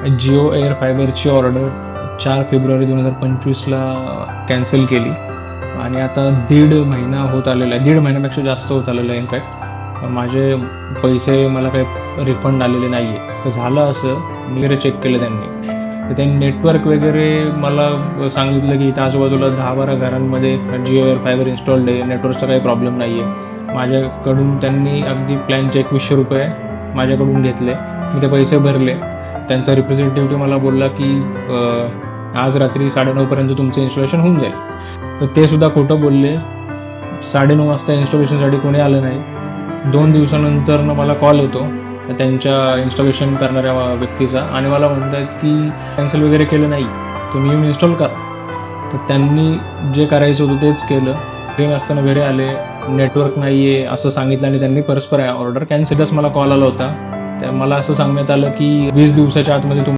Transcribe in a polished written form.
Jio air फायबरची order 4 February 2025ला cancel केली आणि आता 1.5 महिना होत आलेला आहे. 1.5 महिन्यापेक्षा जास्त होत आलेलं आहे. इनफॅक्ट माझे पैसे मला काही रिफंड आलेले नाही आहे. तर झालं असं, वगैरे चेक केलं त्यांनी, तर त्यांनी नेटवर्क वगैरे मला सांगितलं की इथं आजूबाजूला 10-12 घरांमध्ये जिओ एअर फायबर इन्स्टॉल्ड आहे, नेटवर्कचा काही प्रॉब्लेम नाही आहे. माझ्याकडून त्यांनी अगदी प्लॅनचे 2100 रुपये माझ्याकडून घेतले. मी ते पैसे भरले. त्यांचा रिप्रेझेंटेटिव्ह मला बोलला की आज रात्री 9:30पर्यंत तुमचं इन्स्टॉलेशन होऊन जाईल. तर ते सुद्धा खोटं बोलले. 9:30 वाजता इन्स्टॉलेशनसाठी कोणी आलं नाही. 2 दिवसानंतर मला कॉल येतो त्यांच्या इन्स्टॉलेशन करणाऱ्या व्यक्तीचा आणि मला म्हणतात की कॅन्सल वगैरे केलं नाही, तुम्ही येऊन इन्स्टॉल करा. तर त्यांनी जे करायचं होतं तेच केलं. ट्रेन असताना घरी आले, नेटवर्क नाही आहे असं सांगितलं आणि त्यांनी परस्पर ऑर्डर कॅन्सलच. मला कॉल आला होता. तर मला असं सांगण्यात आलं की 20 दिवसाच्या आतमध्ये